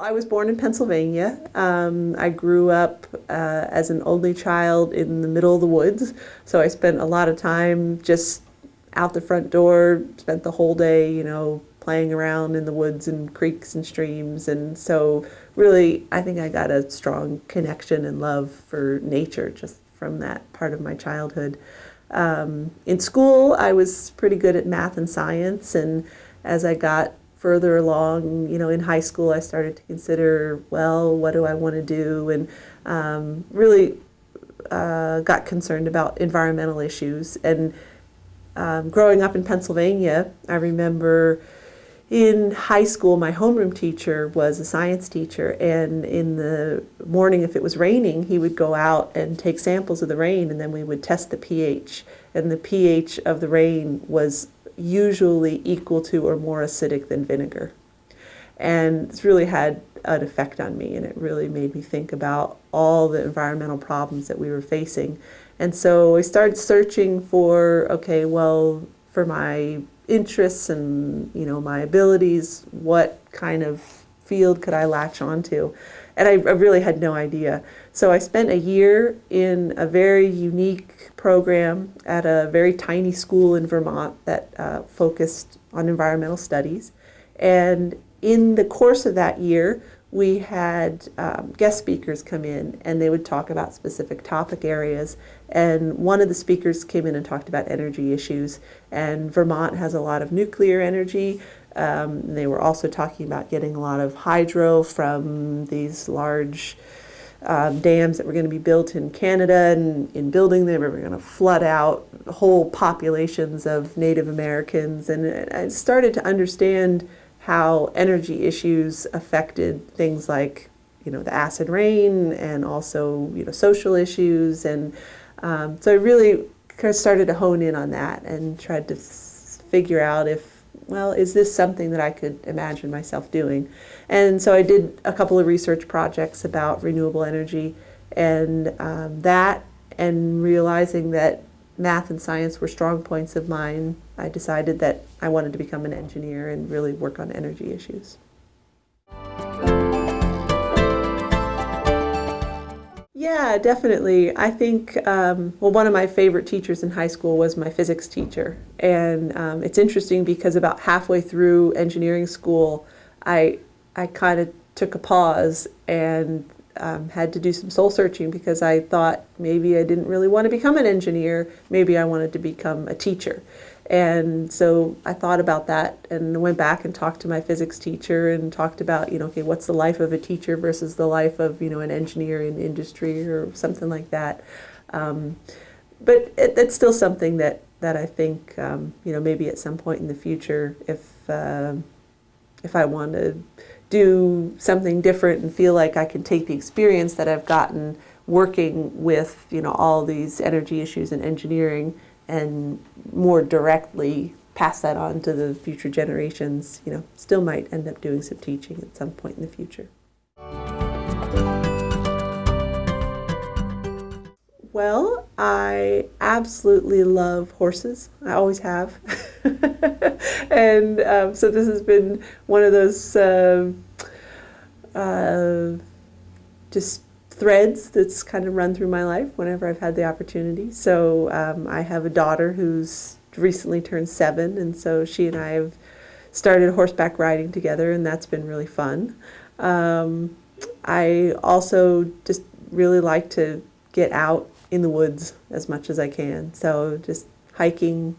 I was born in Pennsylvania. I grew up as an only child in the middle of the woods, so I spent a lot of time just out the front door, spent the whole day, playing around in the woods and creeks and streams. And so really, I think I got a strong connection and love for nature just from that part of my childhood. In school, I was pretty good at math and science, and as I got further along, in high school, I started to consider, well, what do I want to do? And really got concerned about environmental issues. And growing up in Pennsylvania, I remember in high school, my homeroom teacher was a science teacher, and in the morning, if it was raining, he would go out and take samples of the rain, and then we would test the pH. And the pH of the rain was usually equal to or more acidic than vinegar. And it's really had an effect on me, and it really made me think about all the environmental problems that we were facing. And so I started searching for, okay, well, for my interests and my abilities, what kind of field could I latch onto? And I really had no idea. So I spent a year in a very unique program at a very tiny school in Vermont that focused on environmental studies. And in the course of that year, we had guest speakers come in, and they would talk about specific topic areas. And one of the speakers came in and talked about energy issues. And Vermont has a lot of nuclear energy. They were also talking about getting a lot of hydro from these large dams that were going to be built in Canada. And in building them, we were going to flood out whole populations of Native Americans. And I started to understand how energy issues affected things like, the acid rain, and also, social issues. And so I really kind of started to hone in on that and tried to figure out is this something that I could imagine myself doing? And so I did a couple of research projects about renewable energy, and and realizing that math and science were strong points of mine, I decided that I wanted to become an engineer and really work on energy issues. Yeah, definitely. I think, one of my favorite teachers in high school was my physics teacher. And it's interesting because about halfway through engineering school, I kind of took a pause and had to do some soul searching, because I thought maybe I didn't really want to become an engineer, maybe I wanted to become a teacher. And so I thought about that and went back and talked to my physics teacher and talked about, okay, what's the life of a teacher versus the life of, an engineer in industry or something like that. But it's still something that I think, maybe at some point in the future, if I want to do something different and feel like I can take the experience that I've gotten working with, all these energy issues in engineering and more directly pass that on to the future generations, still might end up doing some teaching at some point in the future. Well, I absolutely love horses. I always have. And so this has been one of those just threads that's kind of run through my life whenever I've had the opportunity. So I have a daughter who's recently turned 7, and so she and I have started horseback riding together, and that's been really fun. I also just really like to get out in the woods as much as I can. So just hiking,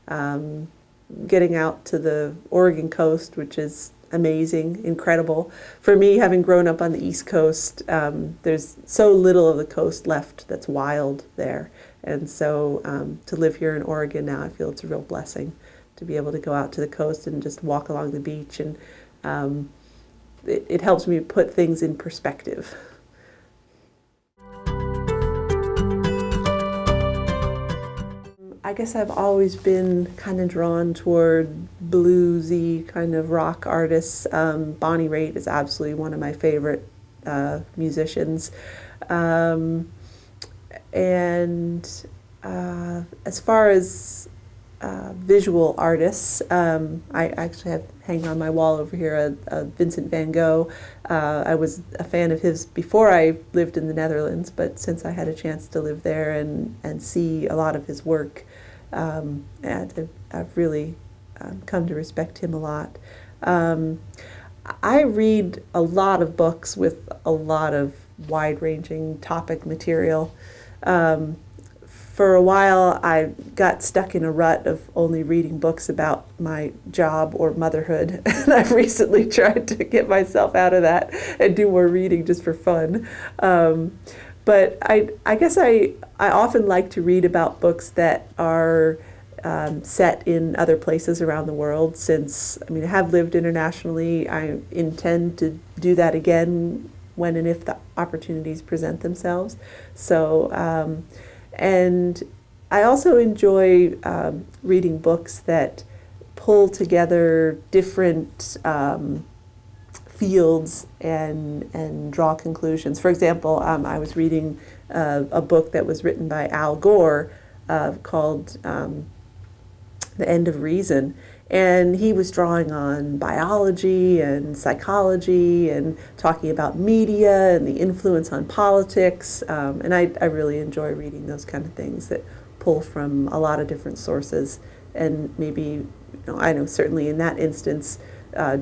getting out to the Oregon coast, which is amazing, incredible. For me, having grown up on the East Coast, there's so little of the coast left that's wild there. And so to live here in Oregon now, I feel it's a real blessing to be able to go out to the coast and just walk along the beach. And it helps me put things in perspective. I guess I've always been kind of drawn toward bluesy kind of rock artists. Bonnie Raitt is absolutely one of my favorite musicians. And as far as visual artists. I actually have hanging on my wall over here a Vincent van Gogh. I was a fan of his before I lived in the Netherlands, but since I had a chance to live there and see a lot of his work, and I've really come to respect him a lot. I read a lot of books with a lot of wide-ranging topic material. For a while, I got stuck in a rut of only reading books about my job or motherhood, and I've recently tried to get myself out of that and do more reading just for fun. But I guess I often like to read about books that are set in other places around the world. Since, I mean, I have lived internationally, I intend to do that again when and if the opportunities present themselves. So, and I also enjoy reading books that pull together different fields and draw conclusions. For example, I was reading a book that was written by Al Gore called The End of Reason. And he was drawing on biology and psychology and talking about media and the influence on politics. And I really enjoy reading those kind of things that pull from a lot of different sources. And maybe, I know certainly in that instance,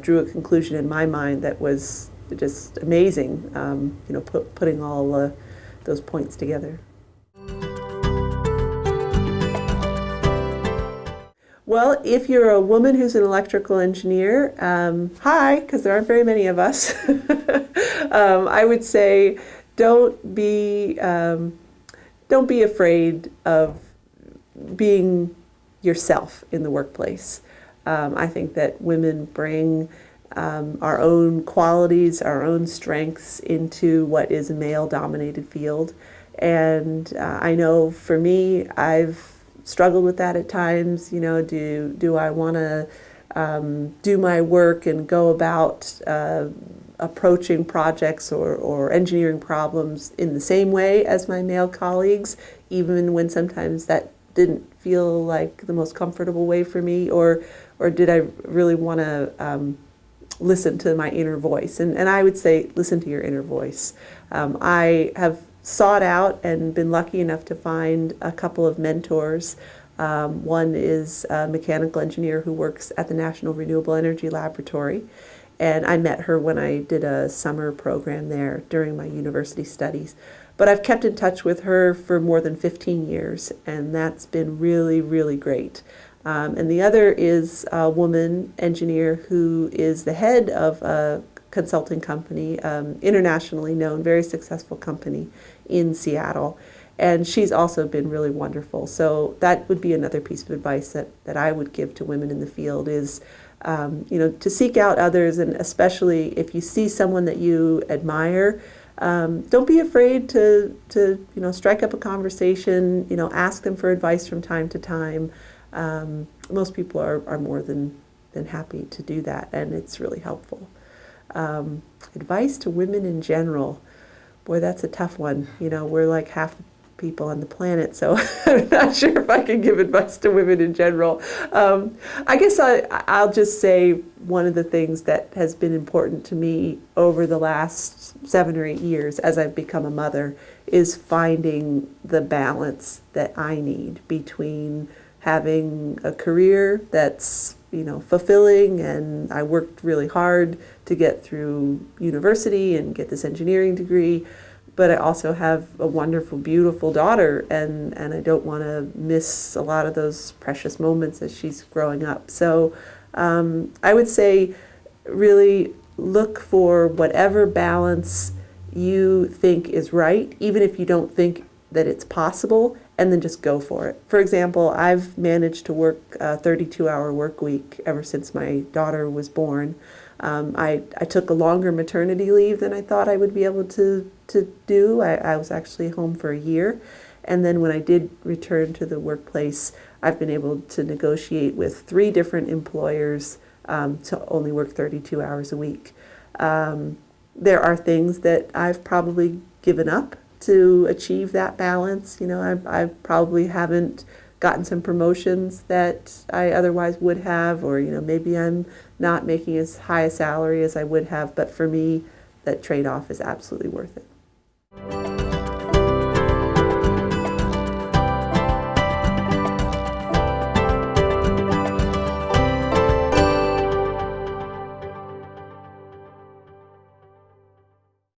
drew a conclusion in my mind that was just amazing, putting all those points together. Well, if you're a woman who's an electrical engineer, hi, because there aren't very many of us. I would say don't be afraid of being yourself in the workplace. I think that women bring our own qualities, our own strengths into what is a male-dominated field. And I know for me, I've struggled with that at times. Do I want to do my work and go about approaching projects or engineering problems in the same way as my male colleagues, even when sometimes that didn't feel like the most comfortable way for me, or did I really want to listen to my inner voice? And I would say listen to your inner voice. I have sought out and been lucky enough to find a couple of mentors. One is a mechanical engineer who works at the National Renewable Energy Laboratory, and I met her when I did a summer program there during my university studies. But I've kept in touch with her for more than 15 years, and that's been really, really great. And the other is a woman engineer who is the head of a consulting company, internationally known, very successful company in Seattle. And she's also been really wonderful. So that would be another piece of advice that I would give to women in the field is, to seek out others, and especially if you see someone that you admire, don't be afraid to strike up a conversation, ask them for advice from time to time. Most people are more than happy to do that, and it's really helpful. Advice to women in general. Boy, that's a tough one. We're like half the people on the planet, so I'm not sure if I can give advice to women in general. I guess I'll just say one of the things that has been important to me over the last 7 or 8 years as I've become a mother is finding the balance that I need between having a career that's fulfilling, and I worked really hard to get through university and get this engineering degree, but I also have a wonderful, beautiful daughter, and I don't want to miss a lot of those precious moments as she's growing up. So I would say really look for whatever balance you think is right, even if you don't think that it's possible, and then just go for it. For example, I've managed to work a 32-hour work week ever since my daughter was born. I took a longer maternity leave than I thought I would be able to do. I was actually home for a year. And then when I did return to the workplace, I've been able to negotiate with 3 different employers to only work 32 hours a week. There are things that I've probably given up to achieve that balance. I probably haven't gotten some promotions that I otherwise would have, or maybe I'm not making as high a salary as I would have, but for me, that trade-off is absolutely worth it.